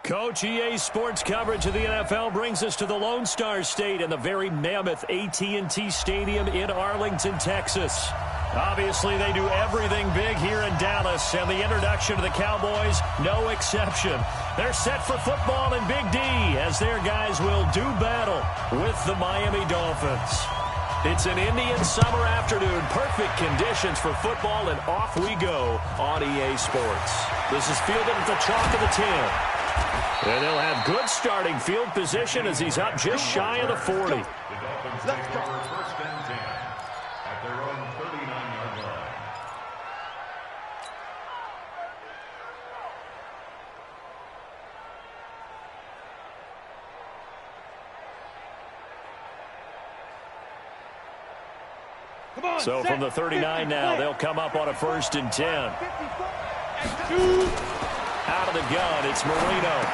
Coach, EA Sports coverage of the NFL brings us to the Lone Star State and the very mammoth AT&T Stadium in Arlington, Texas. Obviously, they do everything big here in Dallas, and the introduction to the Cowboys, no exception. They're set for football in Big D as their guys will do battle with the Miami Dolphins. It's an Indian summer afternoon, perfect conditions for football, and off we go on EA Sports. This is fielded at the chalk of the 10. And they'll have good starting field position as he's up just shy of the 40. Let's go. First and 10 at their own 39-yard line. So from the 39 now, they'll come up on a 1st and 10. Out of the gun, it's Marino.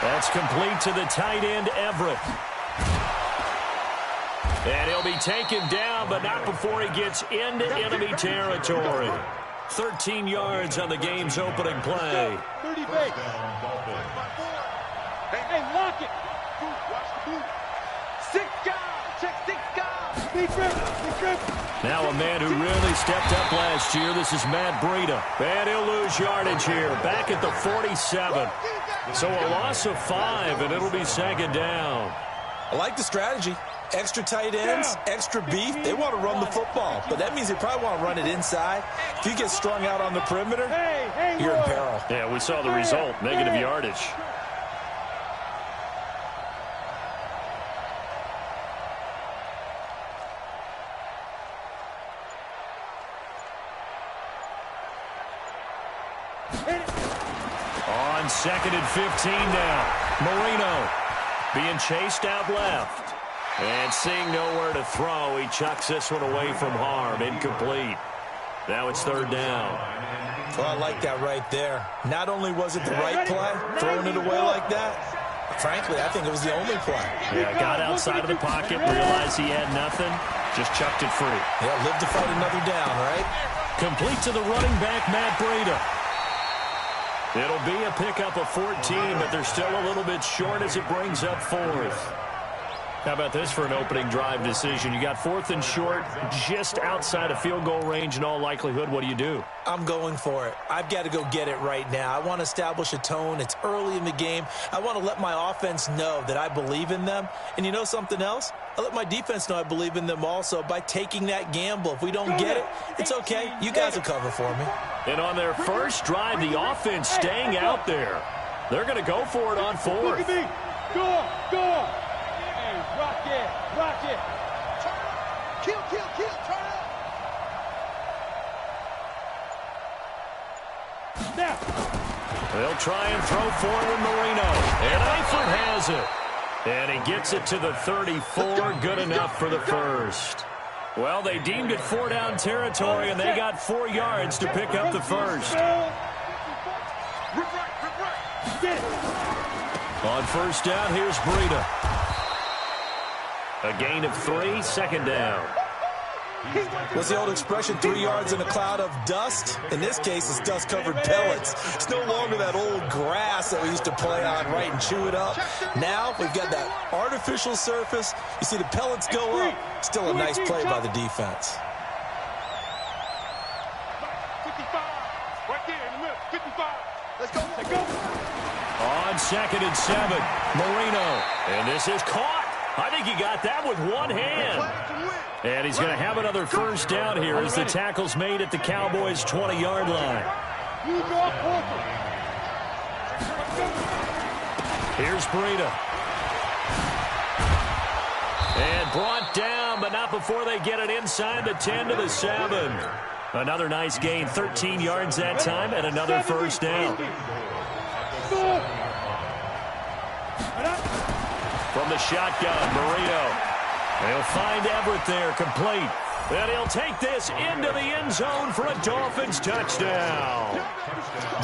That's complete to the tight end, Everett. And he'll be taken down, but not before he gets into enemy territory. 13 yards on the game's opening play. 30 base. Hey, lock it. Watch the boot. 6 guys. Check 6 guys. Big grip. Now a man who really stepped up last year. This is Matt Breida. And he'll lose yardage here. Back at the 47. So a loss of 5, and it'll be 2nd down. I like the strategy. Extra tight ends, extra beef. They want to run the football, but that means they probably want to run it inside. If you get strung out on the perimeter, you're in peril. Yeah, we saw the result. Negative yardage. On 2nd and 15 now. Marino being chased out left. And seeing nowhere to throw, he chucks this one away from harm. Incomplete. Now it's 3rd down. Well, I like that right there. Not only was it the right play, throwing it away like that, frankly, I think it was the only play. Yeah, got outside of the pocket, realized he had nothing, just chucked it free. Yeah, live to fight another down, right? Complete to the running back, Matt Breida. It'll be a pickup of 14, but they're still a little bit short as it brings up 4th. How about this for an opening drive decision? You got 4th and short, just outside of field goal range in all likelihood. What do you do? I'm going for it. I've got to go get it right now. I want to establish a tone. It's early in the game. I want to let my offense know that I believe in them. And you know something else? I let my defense know I believe in them also by taking that gamble. If we don't get it, it's okay. You guys will cover for me. And on their first drive, the offense staying out there. They're going to go for it on 4th. Look at me. Go. Rock it. Kill, turn up. Now. They'll try and throw forward Marino. And Eifert has it. And he gets it to the 34. Good enough for the 1st. Well, they deemed it 4-down territory, and they got 4 yards to pick up the 1st. On 1st down, here's Breida. A gain of 3, 2nd down. What's the old expression, 3 yards in a cloud of dust? In this case, it's dust-covered pellets. It's no longer that old grass that we used to play on, right, and chew it up. Now we've got that artificial surface. You see the pellets go up. Still a nice play by the defense. 55. Right there in the middle. 55. Let's go. On 2nd and 7, Marino. And this is caught. I think he got that with one hand. And he's going to have another 1st down here as the tackle's made at the Cowboys' 20-yard line. Here's Breida. And brought down, but not before they get it inside the 10 to the 7. Another nice gain, 13 yards that time, and another 1st down. From the shotgun, Marino. They'll find Everett there, complete. And he'll take this into the end zone for a Dolphins touchdown.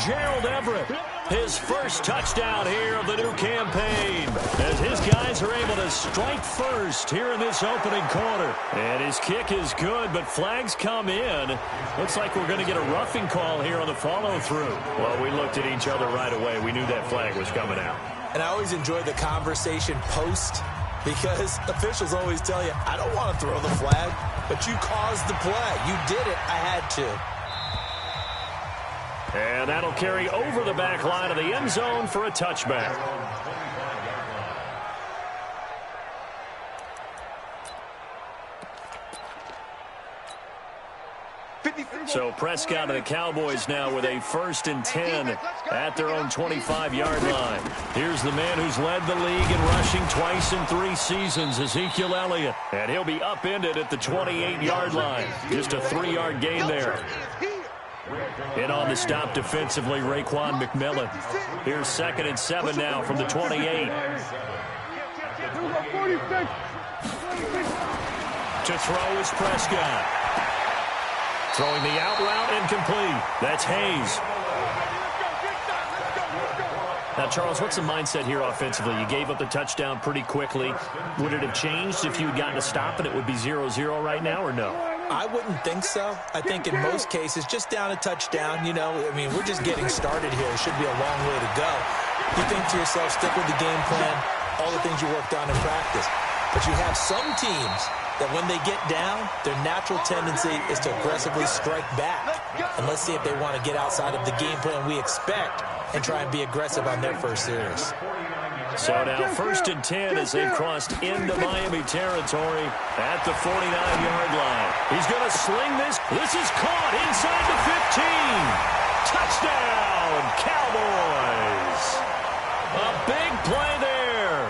Gerald Everett his first touchdown here of the new campaign, as his guys are able to strike first here in this opening quarter. And his kick is good, but flags come in. Looks like we're going to get a roughing call here on the follow-through. Well, we looked at each other right away. We knew that flag was coming out. And I always enjoy the conversation post, because officials always tell you, I don't want to throw the flag, but you caused the play. You did it. I had to. And that'll carry over the back line of the end zone for a touchback. So Prescott and the Cowboys now with a 1st and 10 at their own 25-yard line. Here's the man who's led the league in rushing twice in 3 seasons, Ezekiel Elliott. And he'll be upended at the 28-yard line. Just a 3-yard gain there. In on the stop defensively, Raekwon McMillan. Here's 2nd and 7 now from the 28. To throw is Prescott. Throwing the out route incomplete. That's Hayes. Now, Charles, what's the mindset here offensively? You gave up the touchdown pretty quickly. Would it have changed if you had gotten a stop and it would be 0-0 right now, or no? I wouldn't think so. I think in most cases, just down a touchdown, we're just getting started here. It should be a long way to go. You think to yourself, stick with the game plan, all the things you worked on in practice. But you have some teams that when they get down, their natural tendency is to aggressively strike back. And let's see if they want to get outside of the game plan we expect and try and be aggressive on their first series. So now 1st and 10 as they've crossed into Miami territory at the 49-yard line. He's going to sling this. This is caught inside the 15. Touchdown, Cowboys. A big play there.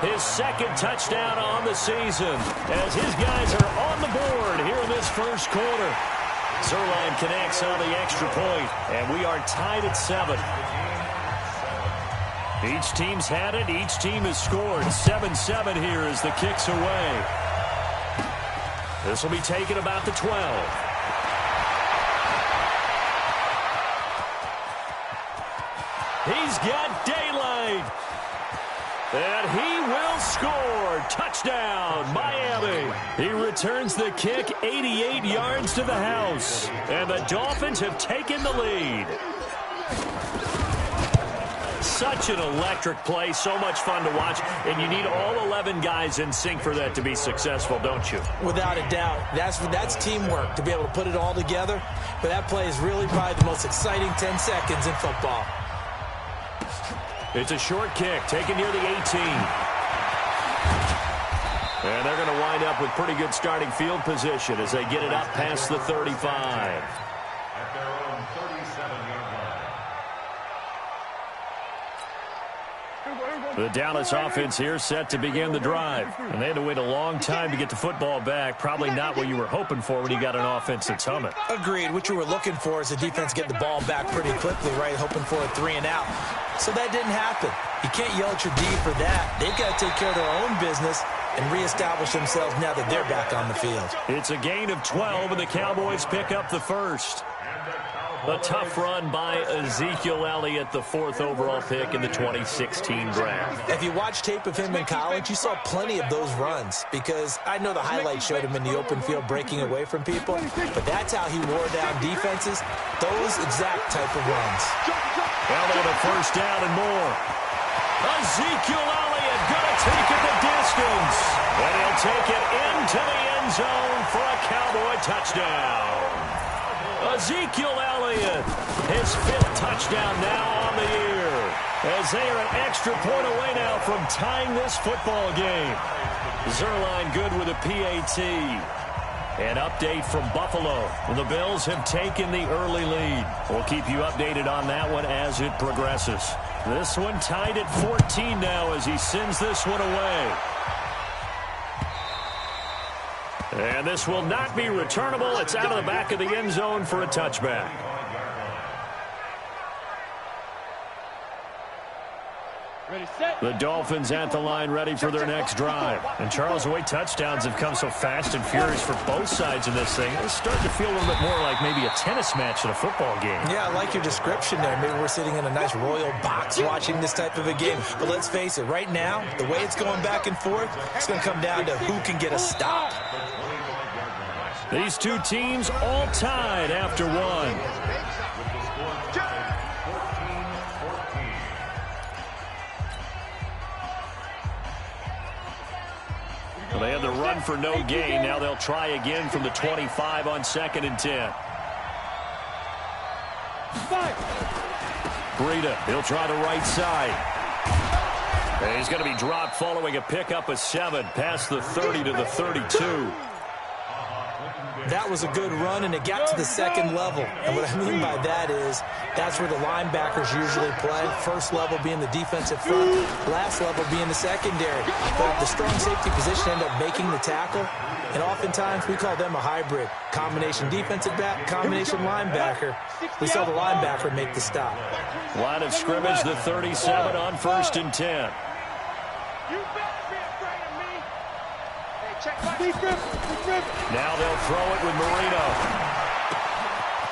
His 2nd touchdown on the season as his guys are on the board here in this first quarter. Zuerlein connects on the extra point, and we are tied at 7. Each team's had it. Each team has scored. 7-7 here as the kick's away. This will be taken about the 12. He's got daylight. And he will score. Touchdown, Miami. He returns the kick 88 yards to the house. And the Dolphins have taken the lead. Such an electric play, so much fun to watch, and you need all 11 guys in sync for that to be successful, don't you? Without a doubt. That's teamwork, to be able to put it all together. But that play is really probably the most exciting 10 seconds in football. It's a short kick, taken near the 18. And they're going to wind up with pretty good starting field position as they get it up past the 35. The Dallas offense here set to begin the drive. And they had to wait a long time to get the football back. Probably not what you were hoping for when you got an offense that's humming. Agreed. What you were looking for is the defense getting the ball back pretty quickly, right? Hoping for a 3 and out. So that didn't happen. You can't yell at your D for that. They've got to take care of their own business and reestablish themselves now that they're back on the field. It's a gain of 12, and the Cowboys pick up the first. A tough run by Ezekiel Elliott, the 4th overall pick in the 2016 draft. If you watch tape of him in college, you saw plenty of those runs, because I know the highlights showed him in the open field breaking away from people, but that's how he wore down defenses, those exact type of runs. Elliott a first down and more. Ezekiel Elliott going to take it the distance, and he'll take it into the end zone for a Cowboy touchdown. Ezekiel Elliott, his 5th touchdown now on the year, as they are an extra point away now from tying this football game. Zuerlein good with a PAT. An update from Buffalo. The Bills have taken the early lead. We'll keep you updated on that one as it progresses. This one tied at 14 now as he sends this one away. And this will not be returnable. It's out of the back of the end zone for a touchback. The Dolphins at the line ready for their next drive. And Charles, the way touchdowns have come so fast and furious for both sides in this thing, it's starting to feel a little bit more like maybe a tennis match in a football game. Yeah, I like your description there. Maybe we're sitting in a nice royal box watching this type of a game. But let's face it, right now, the way it's going back and forth, it's going to come down to who can get a stop. These two teams all tied after one. Well, they had the run for no gain. Now they'll try again from the 25 on 2nd and 10. Breida, he'll try the right side. And he's going to be dropped following a pickup of 7 past the 30 to the 32. That was a good run, and it got to the second level. And what I mean by that is that's where the linebackers usually play. First level being the defensive front, last level being the secondary. But the strong safety position ended up making the tackle, and oftentimes we call them a hybrid. Combination defensive back, combination linebacker. We saw the linebacker make the stop. Line of scrimmage, the 37 on 1st and 10. Now they'll throw it with Marino.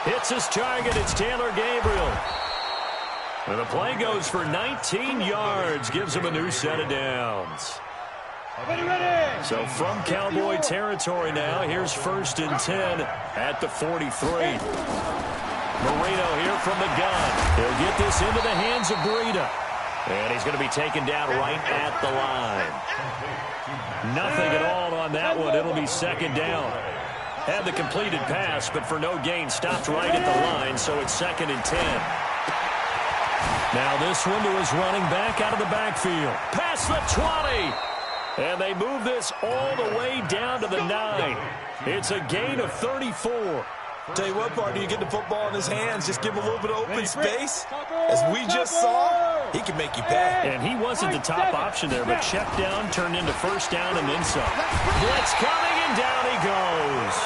Hits his target. It's Taylor Gabriel. And the play goes for 19 yards. Gives him a new set of downs. So from Cowboy territory now, here's 1st and 10 at the 43. Marino here from the gun. He'll get this into the hands of Breida. And he's going to be taken down right at the line. Nothing at all on that one. It'll be 2nd down. Had the completed pass, but for no gain, stopped right at the line, so it's 2nd and 10. Now this one to his running back out of the backfield. Past the 20. And they move this all the way down to the 9. It's a gain of 34. Tell you what, partner, you get the football in his hands, just give him a little bit of open space. As we just saw, he can make you pay. And he wasn't the top option there, but check down turned into 1st down and then some. Blitz coming, and down he goes.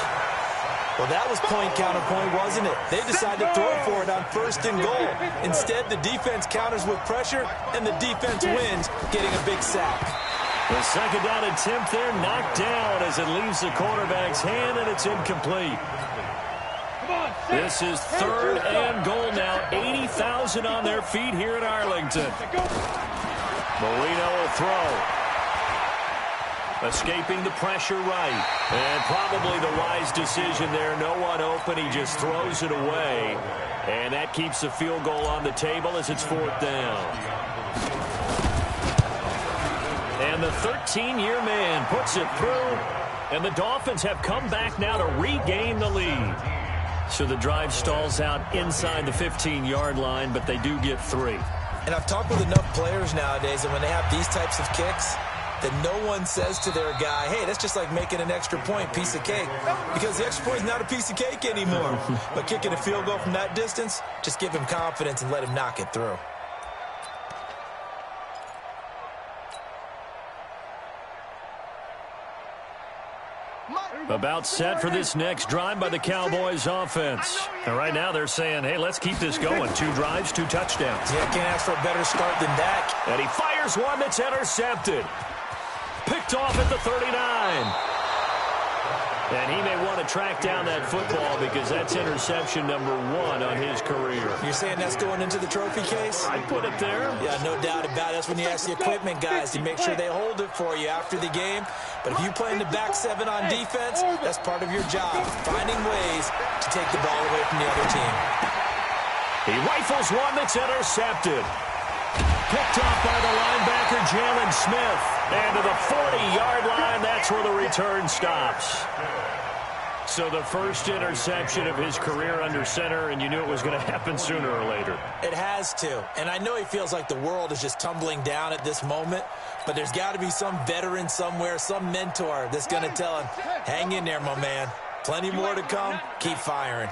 Well, that was point counterpoint, wasn't it? They decided to throw it for it on 1st and goal. Instead, the defense counters with pressure, and the defense wins, getting a big sack. The 2nd down attempt there knocked down as it leaves the quarterback's hand, and it's incomplete. This is 3rd and goal now. 80,000 on their feet here at Arlington. Marino will throw. Escaping the pressure right. And probably the wise decision there. No one open. He just throws it away. And that keeps the field goal on the table as it's 4th down. And the 13-year man puts it through. And the Dolphins have come back now to regain the lead. So the drive stalls out inside the 15-yard line, but they do get 3. And I've talked with enough players nowadays, and when they have these types of kicks, that no one says to their guy, hey, that's just like making an extra point, piece of cake. Because the extra point is not a piece of cake anymore. But kicking a field goal from that distance, just give him confidence and let him knock it through. About set for this next drive by the Cowboys offense. And right now they're saying, hey, let's keep this going. 2 drives, 2 touchdowns. Yeah, can't ask for a better start than that. And he fires one that's intercepted. Picked off at the 39. And he may want to track down that football because that's interception number 1 on his career. You're saying that's going into the trophy case? I'd put it there. Yeah, no doubt about it. That's when you ask the equipment guys to make sure they hold it for you after the game. But if you play in the back 7 on defense, that's part of your job, finding ways to take the ball away from the other team. He rifles one that's intercepted. Picked off by the linebacker, Jalen Smith. And to the 40-yard line, that's where the return stops. So the first interception of his career under center, and you knew it was going to happen sooner or later. It has to. And I know he feels like the world is just tumbling down at this moment, but there's got to be some veteran somewhere, some mentor that's going to tell him, hang in there, my man. Plenty more to come. Keep firing.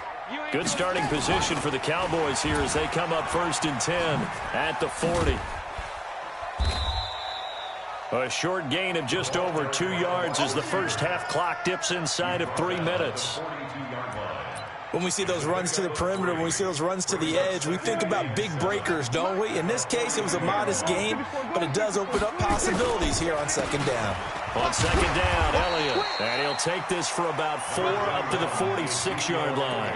Good starting position for the Cowboys here as they come up 1st and 10 at the 40. A short gain of just over 2 yards as the first half clock dips inside of 3 minutes. When we see those runs to the perimeter, when we see those runs to the edge, we think about big breakers, don't we? In this case, it was a modest gain, but it does open up possibilities here on second down. On second down, Elliott. And he'll take this for about 4 up to the 46-yard line.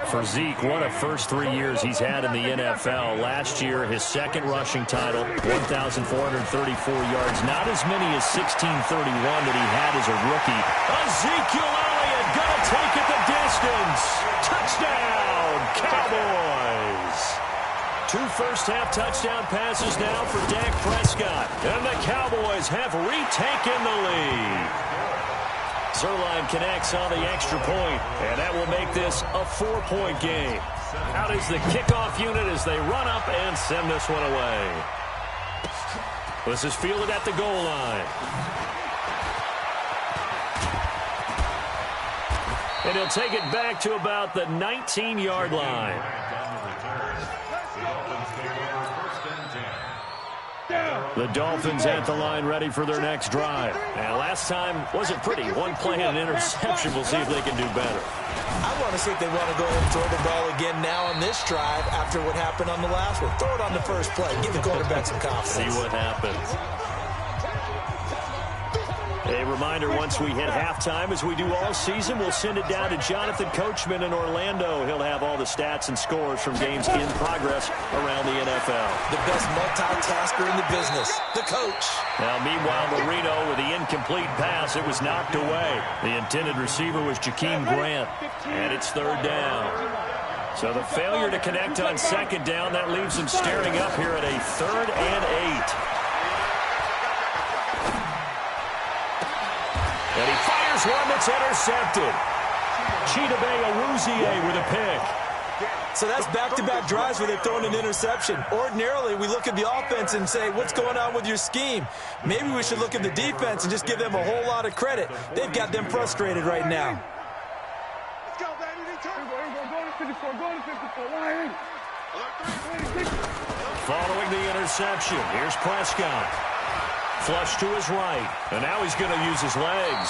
For Zeke, what a first 3 years he's had in the NFL. Last year, his second rushing title, 1,434 yards. Not as many as 1,631 that he had as a rookie. Ezekiel Elliott going to take it the distance. Touchdown, Cowboys. 2 first-half touchdown passes now for Dak Prescott. And the Cowboys have retaken the lead. Zerline connects on the extra point, and that will make this a 4-point game. Out is the kickoff unit as they run up and send this one away. This is fielded at the goal line. And he'll take it back to about the 19-yard line. The Dolphins at the line ready for their next drive. And last time wasn't pretty. 1 play and an interception. We'll see if they can do better. I want to see if they want to go ahead and throw the ball again now on this drive after what happened on the last one. Throw it on the first play. Give the quarterback some confidence. See what happens. A reminder, once we hit halftime, as we do all season, we'll send it down to Jonathan Coachman in Orlando. He'll have all the stats and scores from games in progress around the NFL. The best multitasker in the business, the coach. Now, meanwhile, Marino with the incomplete pass. It was knocked away. The intended receiver was Jakeem Grant, and it's 3rd down. So the failure to connect on 2nd down, that leaves him staring up here at a 3rd and 8. And he fires one that's intercepted. Chidobe Awuzie with a pick. So that's back-to-back drives where they've thrown an interception. Ordinarily, we look at the offense and say, what's going on with your scheme? Maybe we should look at the defense and just give them a whole lot of credit. They've got them frustrated right now. Let's go, baby. Following the interception, here's Prescott. Flush to his right, and now he's going to use his legs.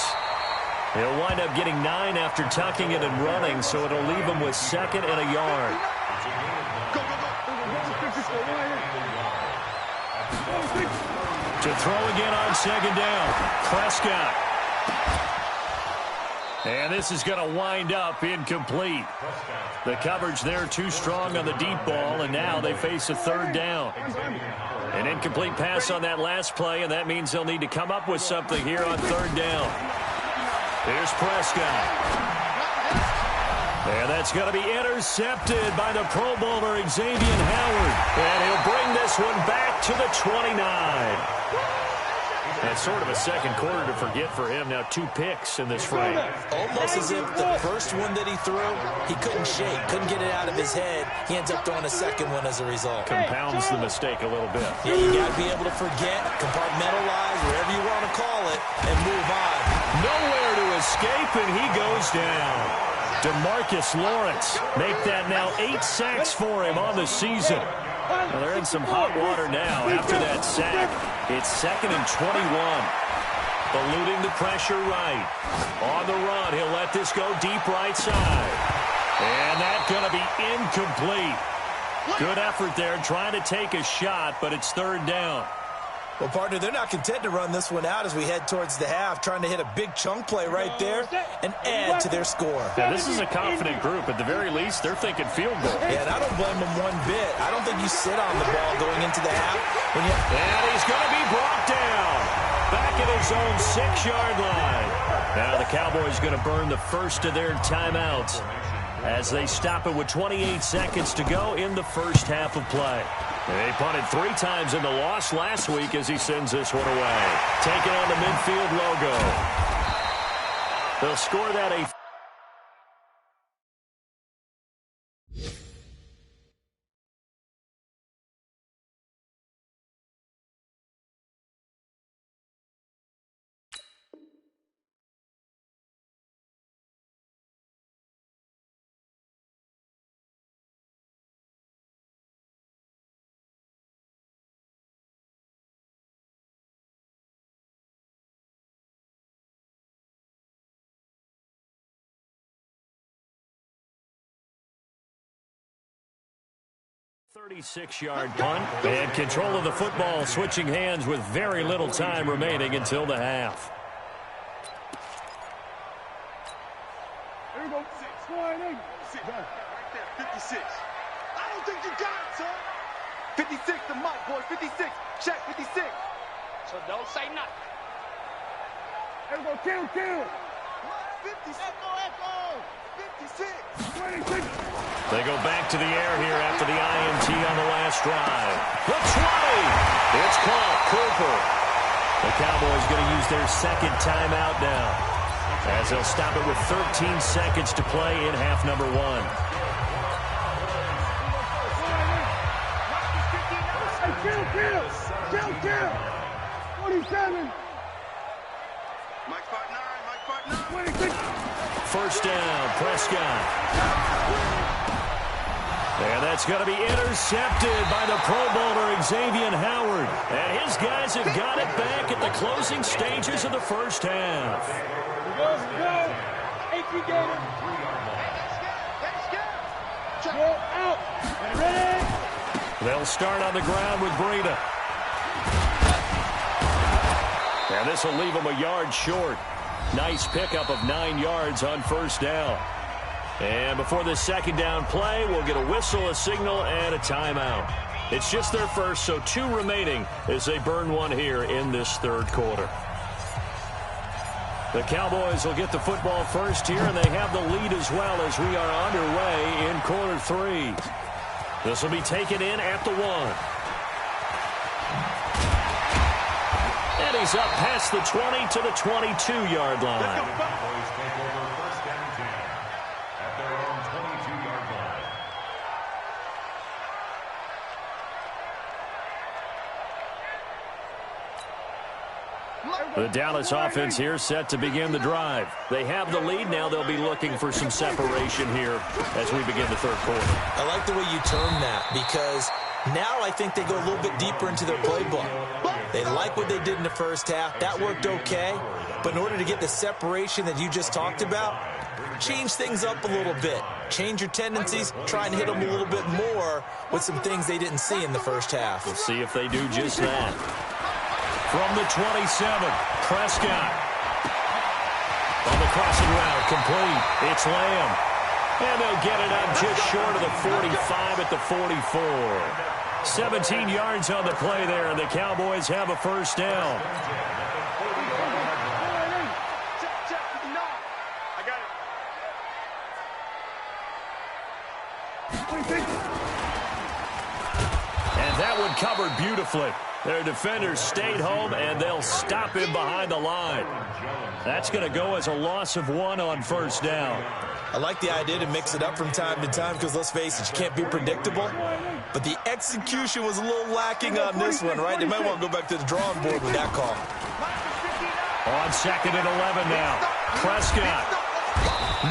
He'll wind up getting 9 after tucking it and running, so it'll leave him with 2nd and a yard. To throw again on 2nd down, Prescott. And this is going to wind up incomplete. The coverage there too strong on the deep ball, and now they face a 3rd down. An incomplete pass on that last play, and that means they'll need to come up with something here on 3rd down. Here's Prescott. And that's going to be intercepted by the Pro Bowler Xavier Howard. And he'll bring this one back to the 29. That's sort of a second quarter to forget for him. Now 2 picks in this frame. Almost as if the first one that he threw, he couldn't shake, couldn't get it out of his head. He ends up throwing a second one as a result. Compounds the mistake a little bit. Yeah, you got to be able to forget, compartmentalize, whatever you want to call it, and move on. Nowhere to escape, and he goes down. DeMarcus Lawrence make that now 8 sacks for him on the season. Well, they're in some hot water now after that sack. It's 2nd and 21. Eluding the pressure right. On the run, he'll let this go deep right side. And that's going to be incomplete. Good effort there trying to take a shot, but it's 3rd down. Well, partner, they're not content to run this one out as we head towards the half, trying to hit a big chunk play right there and add to their score. Yeah, this is a confident group. At the very least, they're thinking field goal. Yeah, and I don't blame them one bit. I don't think you sit on the ball going into the half. And he's going to be brought down. Back at his own 6-yard line. Now the Cowboys going to burn the first of their timeouts as they stop it with 28 seconds to go in the first half of play. They punted 3 times in the loss last week as he sends this one away. Taking on the midfield logo. They'll score that a 36-yard punt, and control of the football, switching hands with very little time remaining until the half. Here we go. 6. Right there, 56. I don't think you got it, son. 56 to Mike, boys. 56. Check, 56. So don't say nothing. Here we go. Kill. 56. Echo. 56. 26. They go back to the air here after the INT on the last drive. The 20. It's caught. Cooper. The Cowboys going to use their second timeout now, as they'll stop it with 13 seconds to play in half number 1. Kill. 47. Mike Part 9. 26. First down, Prescott. And that's going to be intercepted by the Pro Bowler Xavier Howard. And his guys have got it back at the closing stages of the first half. They'll start on the ground with Breida. And this will leave them a yard short. Nice pickup of 9 yards on first down. And before the second down play, we'll get a whistle, a signal, and a timeout. It's just their first, so 2 remaining as they burn one here in this third quarter. The Cowboys will get the football first here, and they have the lead as well as we are underway in quarter 3. This will be taken in at the 1. And he's up past the 20 to the 22-yard line. Cowboys take over first and 10 at their own 22-yard line. The Dallas offense here set to begin the drive. They have the lead. Now they'll be looking for some separation here as we begin the third quarter. I like the way you term that, because now I think they go a little bit deeper into their playbook. They like what they did in the first half. That worked okay. But in order to get the separation that you just talked about, change things up a little bit. Change your tendencies. Try and hit them a little bit more with some things they didn't see in the first half. We'll see if they do just that. From the 27, Prescott. On the crossing route, complete. It's Lamb. And they'll get it up just short of the 45 at the 44. 17 yards on the play there, and the Cowboys have a first down. And that one covered beautifully. Their defenders stayed home, and they'll stop him behind the line. That's going to go as a loss of 1 on first down. I like the idea to mix it up from time to time because, let's face it, you can't be predictable. But the execution was a little lacking on this one, right? They might want to go back to the drawing board with that call. On 2nd and 11 now. Prescott.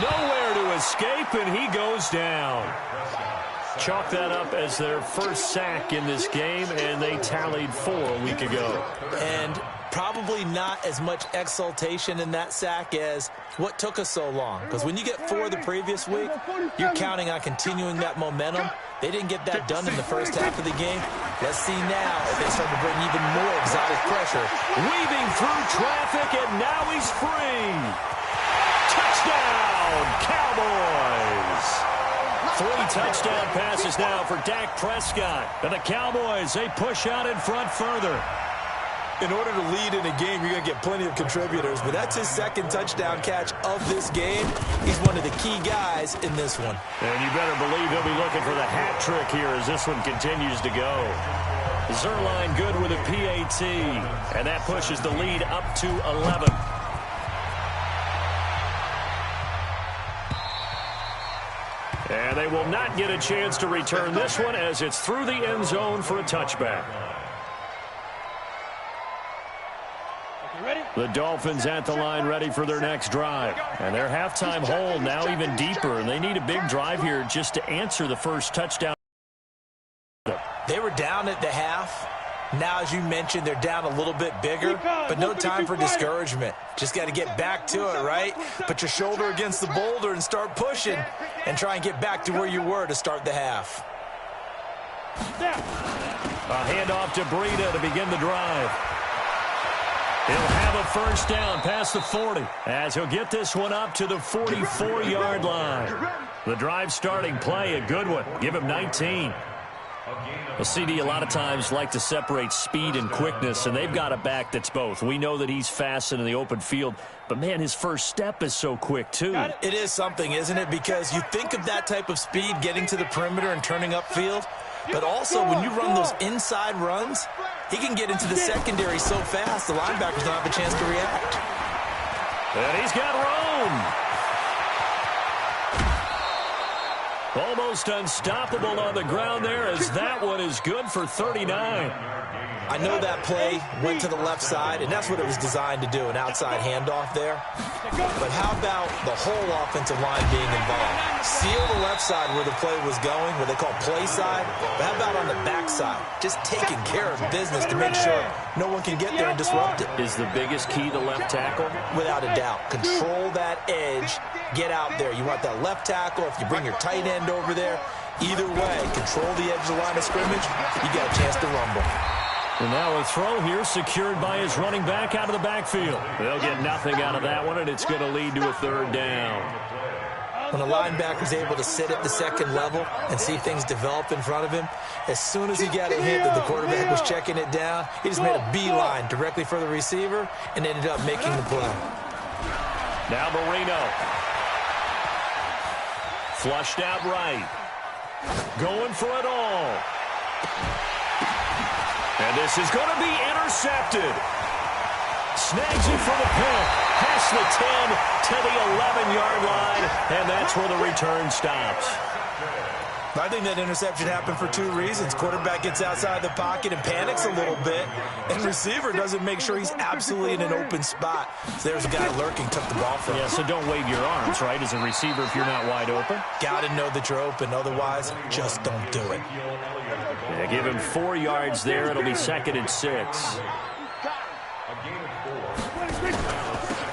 Nowhere to escape, and he goes down. Chalk that up as their first sack in this game, and they tallied 4 a week ago. And probably not as much exultation in that sack as what took us so long. Because when you get 4 the previous week, you're counting on continuing that momentum. They didn't get that done in the first half of the game. Let's see now if they start to bring even more exotic pressure. Weaving through traffic, and now he's free. Touchdown, Cowboys! 3 touchdown passes now for Dak Prescott. And the Cowboys, they push out in front further. In order to lead in a game, you're going to get plenty of contributors, but that's his second touchdown catch of this game. He's one of the key guys in this one. And you better believe he'll be looking for the hat trick here as this one continues to go. Zerline good with a PAT, and that pushes the lead up to 11. And they will not get a chance to return this one as it's through the end zone for a touchback. The Dolphins at the line ready for their next drive. And their halftime hole now even deeper, and they need a big drive here just to answer the first touchdown. They were down at the half. Now, as you mentioned, they're down a little bit bigger, but no time for discouragement. Just got to get back to it, right? Put your shoulder against the boulder and start pushing and try and get back to where you were to start the half. A handoff to Breida to begin the drive. He'll have a first down past the 40 as he'll get this one up to the 44-yard line. The drive starting play, a good one. Give him 19. Well, CD, a lot of times like to separate speed and quickness, and they've got a back that's both. We know that he's fast in the open field, but, man, his first step is so quick, too. It is something, isn't it? Because you think of that type of speed getting to the perimeter and turning upfield, but also when you run those inside runs, he can get into the secondary so fast the linebackers don't have a chance to react. And he's got room. Almost unstoppable on the ground there as that one is good for 39. I know that play went to the left side, and that's what it was designed to do, an outside handoff there. But how about the whole offensive line being involved? Seal the left side where the play was going, what they call play side. But how about on the back side? Just taking care of business to make sure no one can get there and disrupt it. Is the biggest key to left tackle? Without a doubt. Control that edge. Get out there. You want that left tackle. If you bring your tight end over there, either way, control the edge of the line of scrimmage, you got a chance to rumble. And now a throw here secured by his running back out of the backfield. They'll get nothing out of that one, and it's going to lead to a third down. When a linebacker's able to sit at the second level and see things develop in front of him, as soon as he got a hint that the quarterback was checking it down, he just made a beeline directly for the receiver and ended up making the play. Now Marino. Flushed out right. Going for it all. And this is going to be intercepted. Snags it for the pick. Past the 10 to the 11-yard line. And that's where the return stops. I think that interception happened for two reasons. Quarterback gets outside the pocket and panics a little bit. And receiver doesn't make sure he's absolutely in an open spot. So there's a guy lurking, took the ball from him. Yeah, so don't wave your arms, right, as a receiver if you're not wide open. Got to know that you're open. Otherwise, just don't do it. Yeah, give him 4 yards there. It'll be 2nd and 6.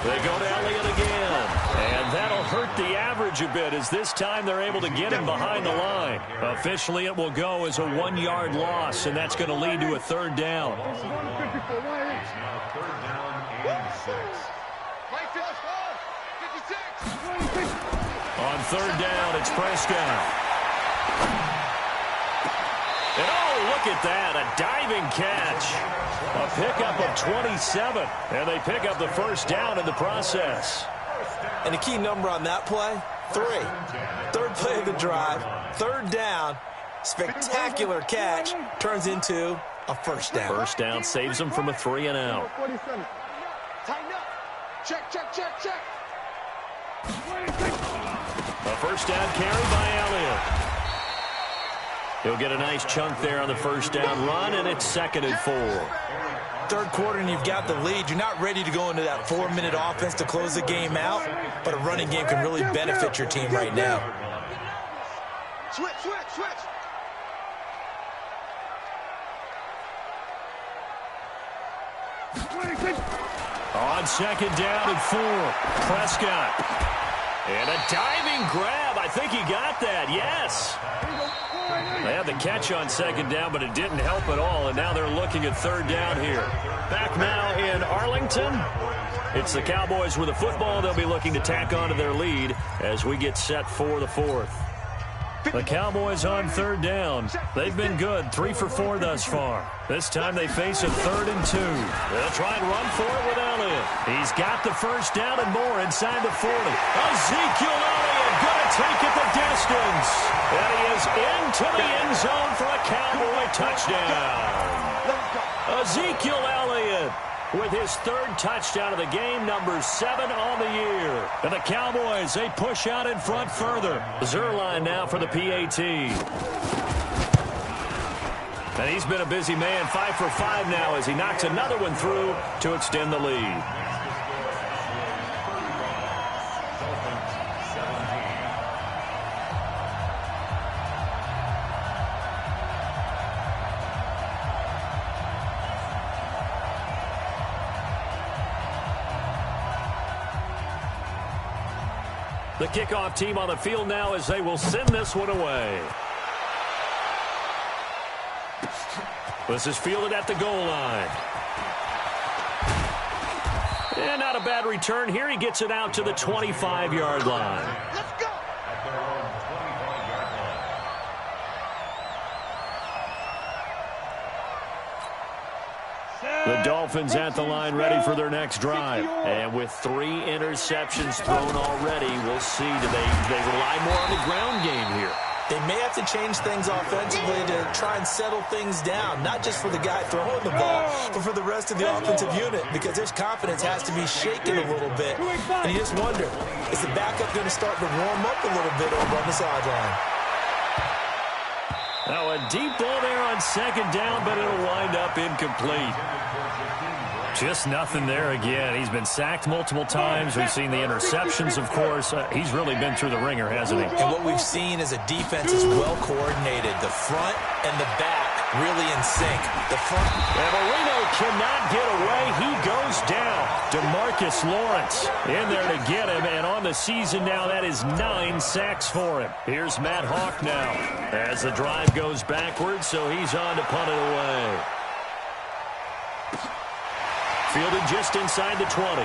They go to Elliott again. And that'll hurt the average a bit as this time they're able to get him behind the line. Officially, it will go as a 1-yard loss, and that's going to lead to a third down. Now third down and 6. On third down, it's Prescott. And oh, look at that, a diving catch. A pickup of 27, and they pick up the first down in the process. And the key number on that play, 3. Third play of the drive, third down, spectacular catch, turns into a first down. First down saves them from a 3-and-out. Tighten up. Check, check, check, check. A first down carry by Elliott. He'll get a nice chunk there on the first down run, and it's 2nd and 4. Third quarter and you've got the lead. You're not ready to go into that 4-minute offense to close the game out, but a running game can really benefit your team right now. Switch, switch, switch. On 2nd down and 4, Prescott. And a diving grab. I think he got that, yes. They had the catch on 2nd down, but it didn't help at all, and now they're looking at 3rd down here. Back now in Arlington. It's the Cowboys with the football. They'll be looking to tack on to their lead as we get set for the 4th. The Cowboys on 3rd down. They've been good, 3 for 4 thus far. This time they face a 3rd and 2. They'll try and run for it with Elliott. He's got the first down and more inside the 40. Ezekiel Elliott going to take it the distance. And he is into the end zone for a Cowboy touchdown. Ezekiel Elliott with his 3rd touchdown of the game, number 7 on the year. And the Cowboys, they push out in front further. Zerline now for the PAT. And he's been a busy man, 5 for 5 now as he knocks another one through to extend the lead. The kickoff team on the field now as they will send this one away. This is fielded at the goal line. And not a bad return here. He gets it out to the 25-yard line. Let's go. At their own 25-yard line. The Dolphins at the line ready for their next drive. And with 3 interceptions thrown already, we'll see. Do they rely more on the ground game here? They may have to change things offensively to try and settle things down, not just for the guy throwing the ball, but for the rest of the offensive unit, because their confidence has to be shaken a little bit. And you just wonder, is the backup going to start to warm up a little bit over on the sideline? Now a deep ball there on second down, but it'll wind up incomplete. Just nothing there again. He's been sacked multiple times. We've seen the interceptions, of course. He's really been through the ringer, hasn't he? And what we've seen is a defense is well coordinated. The front and the back really in sync. The front. And Marino cannot get away. He goes down. DeMarcus Lawrence in there to get him. And on the season now, that is 9 sacks for him. Here's Matt Hawk now as the drive goes backwards, so he's on to punt it away. Fielded just inside the 20.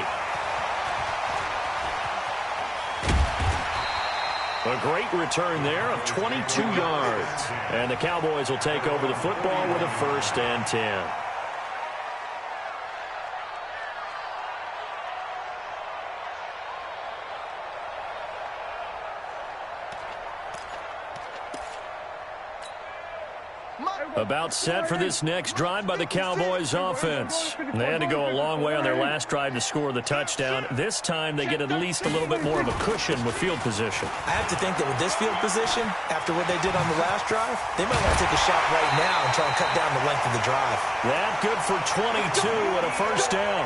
A great return there of 22 yards. And the Cowboys will take over the football with a 1st and 10. About set for this next drive by the Cowboys offense. They had to go a long way on their last drive to score the touchdown. This time they get at least a little bit more of a cushion with field position. I have to think that with this field position, after what they did on the last drive, they might want to take a shot right now and try and cut down the length of the drive. That good for 22 and a 1st down.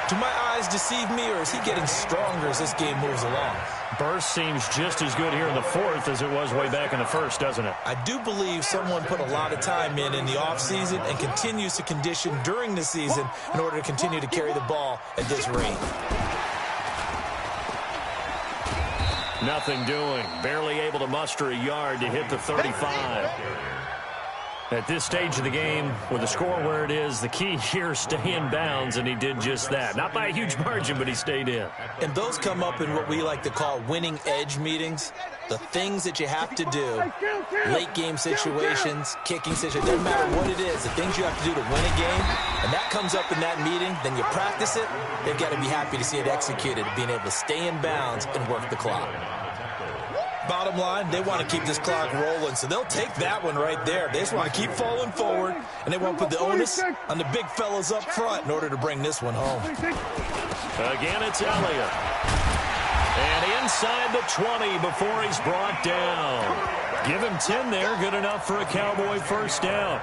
Do my eyes deceive me, or is he getting stronger as this game moves along? Burst seems just as good here in the 4th as it was way back in the 1st, doesn't it? I do believe someone put a lot of time in the offseason and continues to condition during the season in order to continue to carry the ball at this rate. Nothing doing. Barely able to muster a yard to hit the 35. At this stage of the game, with the score where it is, the key here, stay in bounds, and he did just that. Not by a huge margin, but he stayed in. And those come up in what we like to call winning edge meetings. The things that you have to do, late game situations, kicking situations, doesn't matter what it is, the things you have to do to win a game, and that comes up in that meeting, then you practice it, they've got to be happy to see it executed, being able to stay in bounds and work the clock. Bottom line, they want to keep this clock rolling, so they'll take that one right there. They just want to keep falling forward, and they won't put the onus on the big fellas up front in order to bring this one home. Again, it's Elliott. And inside the 20 before he's brought down. Give him 10 there, good enough for a Cowboy 1st down.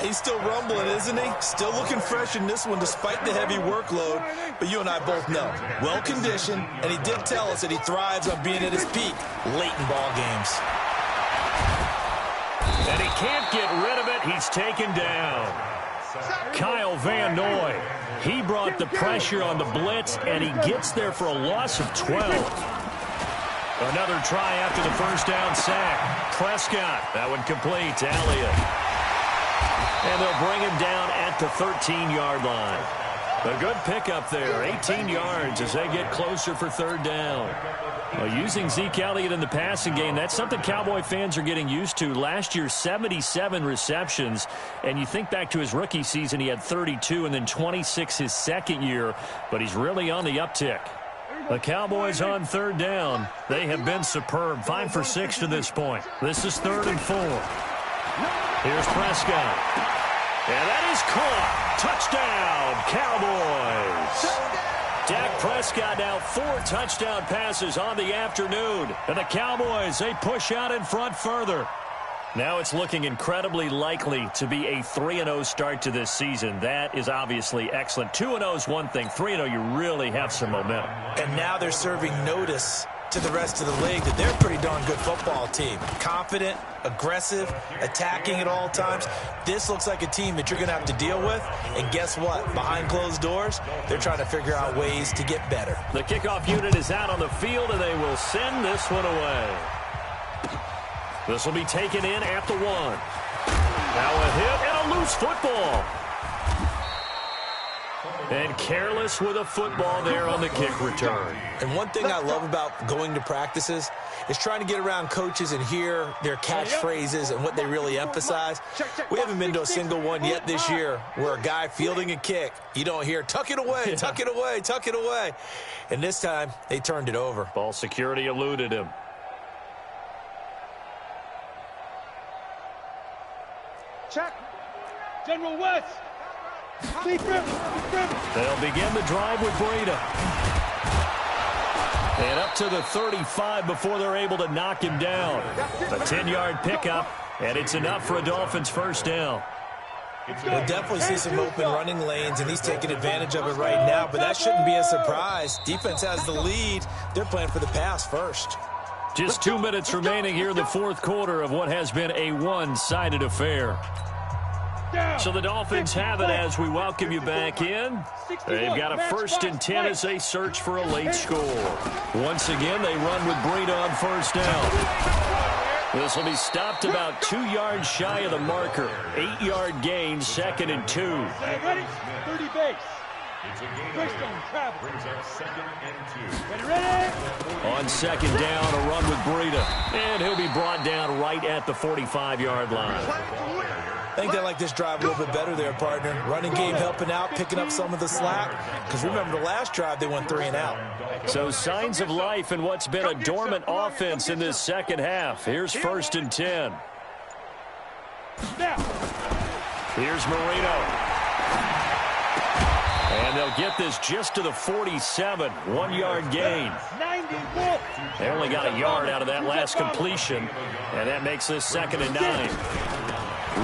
He's still rumbling, isn't he? Still looking fresh in this one despite the heavy workload. But you and I both know, well-conditioned, and he did tell us that he thrives on being at his peak late in ball games. And he can't get rid of it. He's taken down. Kyle Van Noy. He brought the pressure on the blitz, and he gets there for a loss of 12. Another try after the 1st down sack. Prescott, that one complete to Elliott. And they'll bring him down at the 13-yard line. A good pickup there, 18 yards as they get closer for 3rd down. Well, using Zeke Elliott in the passing game, that's something Cowboy fans are getting used to. Last year, 77 receptions, and you think back to his rookie season, he had 32 and then 26 his second year, but he's really on the uptick. The Cowboys on 3rd down. They have been superb, 5 for 6 to this point. This is 3rd and 4. Here's Prescott. And that is caught. Touchdown, Cowboys. Dak Prescott now 4 touchdown passes on the afternoon. And the Cowboys, they push out in front further. Now it's looking incredibly likely to be a 3-0 start to this season. That is obviously excellent. 2-0 is one thing. 3-0, you really have some momentum. And now they're serving notice to the rest of the league that they're a pretty darn good football team. Confident, aggressive, attacking at all times. This looks like a team that you're going to have to deal with. And guess what? Behind closed doors, they're trying to figure out ways to get better. The kickoff unit is out on the field, and they will send this one away. This will be taken in at the 1. Now a hit and a loose football. And careless with a football there on the kick return. And one thing I love about going to practices is trying to get around coaches and hear their catchphrases and what they really emphasize. We haven't been to a single one yet this year where a guy fielding a kick, you don't hear, tuck it away, tuck it away, tuck it away. And this time, they turned it over. Ball security eluded him. Check. General West. They'll begin the drive with Breida. And up to the 35 before they're able to knock him down. A 10-yard pickup, and it's enough for a Dolphins first down. We'll definitely see some open running lanes, and he's taking advantage of it right now, but that shouldn't be a surprise. Defense has the lead. They're playing for the pass first. Just 2 minutes remaining here in the fourth quarter of what has been a one-sided affair. So the Dolphins have it as we welcome you back in. They've got a 1st and 10 as they search for a late score. Once again, they run with Breida on first down. This will be stopped about 2 yards shy of the marker. 8-yard gain, 2nd and 2. Ready? 30 base. Brings up 2nd and 2. Ready? On 2nd down, a run with Breida. And he'll be brought down right at the 45-yard line. I think they like this drive a little bit better there, partner. Running game helping out, picking up some of the slack. Because remember, the last drive, they went 3 and out. So signs of life in what's been a dormant offense in this second half. Here's 1st and 10. Here's Marino. And they'll get this just to the 47. 1-yard gain. They only got a yard out of that last completion. And that makes this 2nd and 9.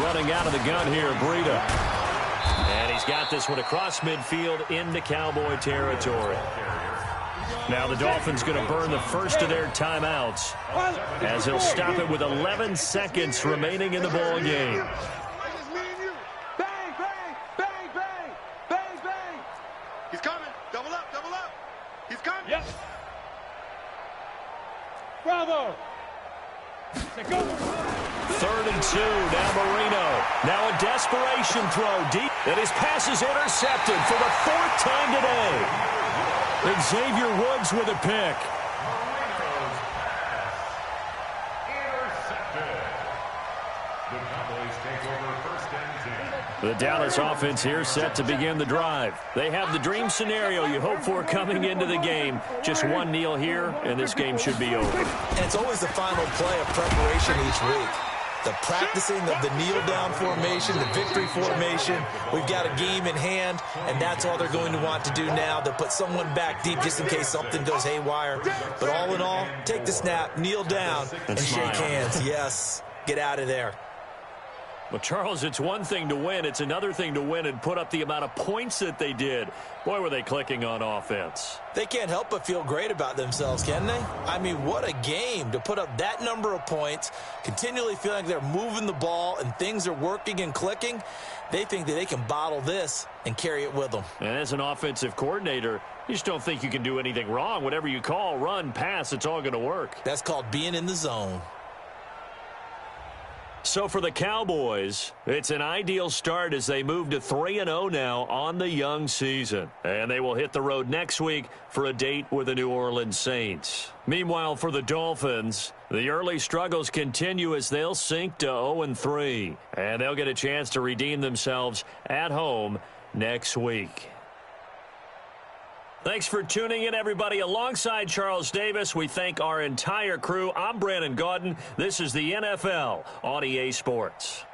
Running out of the gun here, Breida. And he's got this one across midfield into Cowboy territory. Now the Dolphins going to burn the first of their timeouts as he'll stop it with 11 seconds remaining in the ball game. Bang, bang, bang, bang, bang, bang. He's coming. Double up, double up. He's coming. Yep. Bravo. Go. 3rd and 2, now Marino. Now a desperation throw deep. And his pass is intercepted for the 4th time today. Xavier Woods with a pick. Intercepted. The Cowboys take over 1st and 10. The Dallas offense here set to begin the drive. They have the dream scenario you hope for coming into the game. Just one kneel here, and this game should be over. And it's always the final play of preparation each week. The practicing of the kneel-down formation, the victory formation. We've got a game in hand, and that's all they're going to want to do now. They'll put someone back deep just in case something goes haywire. But all in all, take the snap, kneel down, and shake hands. Yes, get out of there. Well, Charles, it's one thing to win. It's another thing to win and put up the amount of points that they did. Boy, were they clicking on offense. They can't help but feel great about themselves, can they? I mean, what a game to put up that number of points, continually feeling like they're moving the ball and things are working and clicking. They think that they can bottle this and carry it with them. And as an offensive coordinator, you just don't think you can do anything wrong. Whatever you call, run, pass, it's all going to work. That's called being in the zone. So for the Cowboys, it's an ideal start as they move to 3-0 now on the young season. And they will hit the road next week for a date with the New Orleans Saints. Meanwhile, for the Dolphins, the early struggles continue as they'll sink to 0-3. And they'll get a chance to redeem themselves at home next week. Thanks for tuning in, everybody. Alongside Charles Davis, we thank our entire crew. I'm Brandon Gaudin. This is the NFL on EA Sports.